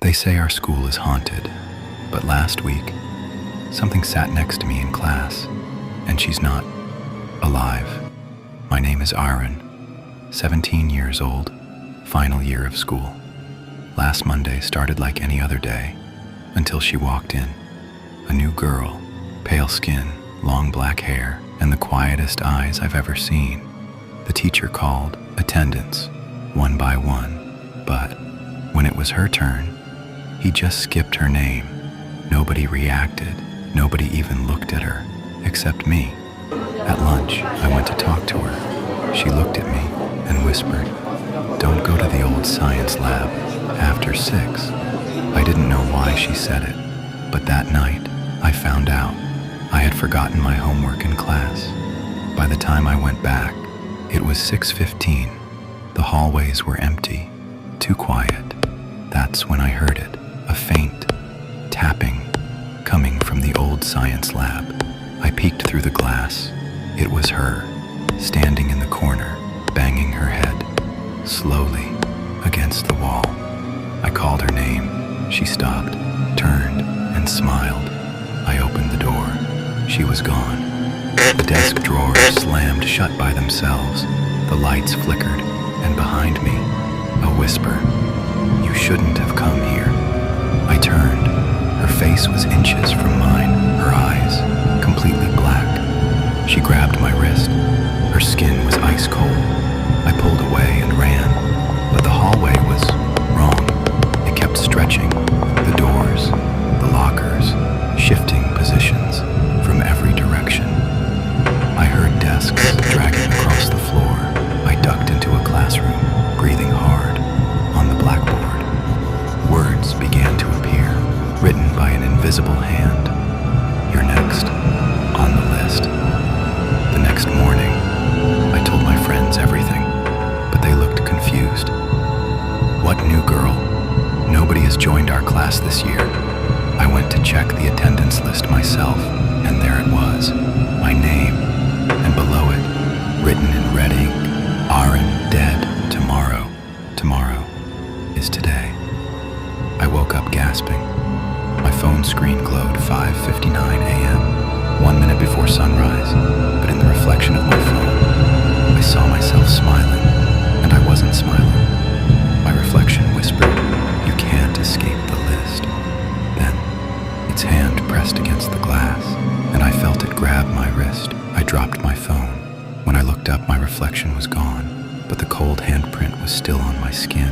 They say our school is haunted, but last week, something sat next to me in class, and she's not alive. My name is Aaron, 17 years old, final year of school. Last Monday started like any other day, until she walked in. A new girl, pale skin, long black hair, and the quietest eyes I've ever seen. The teacher called attendance, one by one, but when it was her turn, he just skipped her name. Nobody reacted, nobody even looked at her, except me. At lunch, I went to talk to her. She looked at me and whispered, "Don't go to the old science lab after 6. I didn't know why she said it, but that night, I found out. I had forgotten my homework in class. By the time I went back, it was 6:15. The hallways were empty, too quiet. That's when I heard it, a faint tapping coming from the old science lab. I peeked through the glass. It was her, standing in the corner, banging her head, slowly, against the wall. I called her name. She stopped, turned, and smiled. I opened the door. She was gone. The desk drawers slammed shut by themselves. The lights flickered, and behind me, a whisper. "You shouldn't have come here." I turned. Her face was inches from mine, her eyes completely black. She grabbed my wrist. Her skin was ice cold. I pulled away and ran, but the hallway was wrong. It kept stretching. The doors, the lockers, shifting positions from every direction. I heard desks dragging across the floor. I ducked into a classroom, breathing hard. On the blackboard, words began to appear, written by an invisible hand. "You're next on the list." The next morning, I told my friends everything, but they looked confused. "What new girl? Nobody has joined our class this year." I went to check the attendance list myself, and there it was, my name, and below it, written in red ink, "Aaron dead tomorrow. Tomorrow is today." I woke up gasping. My phone screen glowed 5:59 a.m., 1 minute before sunrise, but in the reflection of my phone, I saw myself smiling, and I wasn't smiling. My reflection whispered, "You can't escape the list." Then, its hand pressed against the glass, and I felt it grab my wrist. I dropped my phone. When I looked up, my reflection was gone, but the cold handprint was still on my skin.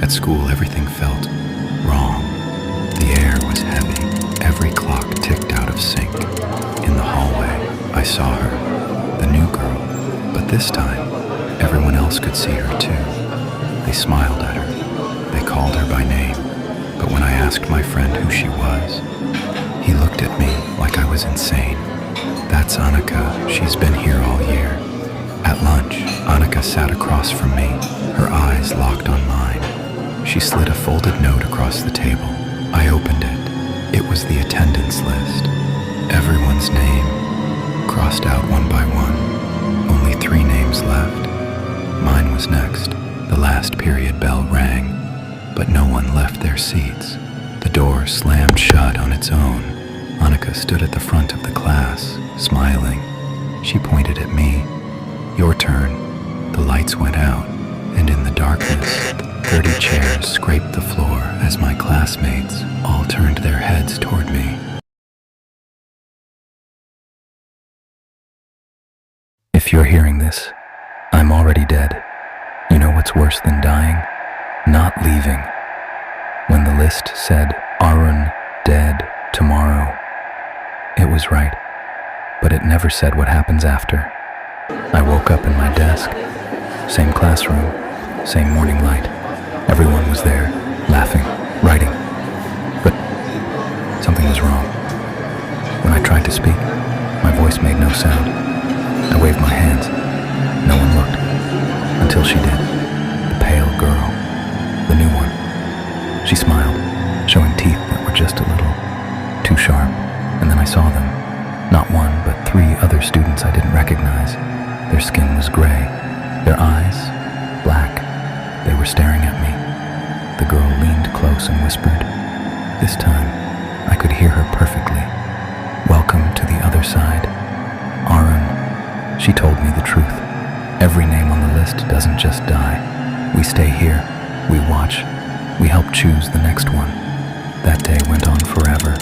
At school, everything felt wrong. The air was heavy. Every clock ticked out of sync. In the hallway, I saw her, the new girl, but this time, everyone else could see her too. They smiled at her. They called her by name, but when I asked my friend who she was, he looked at me like I was insane. "That's Annika. She's been here all year." At lunch, Annika sat across from me, her eyes locked on mine. She slid a folded note across the table. I opened it. It was the attendance list. Everyone's name, crossed out one by one. Only 3 names left. Mine was next. The last period bell rang, but no one left their seats. The door slammed shut on its own. Annika stood at the front of the class, smiling. She pointed at me. "Your turn." The lights went out, and in the darkness, 30 chairs scraped the floor as my classmates all turned their heads toward me. If you're hearing this, I'm already dead. You know what's worse than dying? Not leaving. When the list said, "Aaron dead tomorrow," it was right, but it never said what happens after. I woke up in my desk. Same classroom, same morning light. Everyone was there, laughing, writing. But something was wrong. When I tried to speak, my voice made no sound. I waved my hands. No one looked. Until she did. The pale girl. The new one. She smiled, showing teeth that were just a little too sharp. And then I saw them. Not one, but 3 other students I didn't recognize. Their skin was gray. Their eyes, black. They were staring at me. The girl leaned close and whispered. This time, I could hear her perfectly. Welcome to the other side. Aaron. She told me the truth. Every name on the list doesn't just die. We stay here, we watch, we help choose the next one. That day went on forever.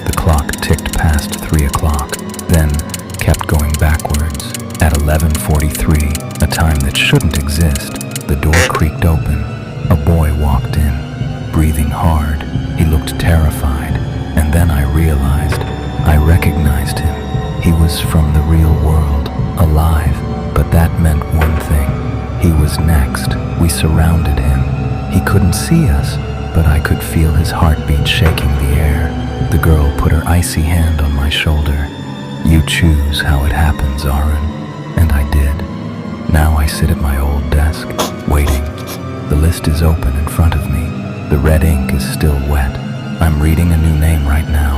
The clock ticked past 3 o'clock, then kept going backwards. At 11:43, a time that shouldn't exist, the door creaked open. A boy walked in, breathing hard. He looked terrified, and then I realized, I recognized him. He was from the real world, alive, but that meant one thing. He was next. We surrounded him. He couldn't see us, but I could feel his heartbeat shaking the air. The girl put her icy hand on my shoulder. You choose how it happens, Aaron. And I did. Now I sit at my old desk, waiting. The list is open in front of me. The red ink is still wet. I'm reading a new name right now.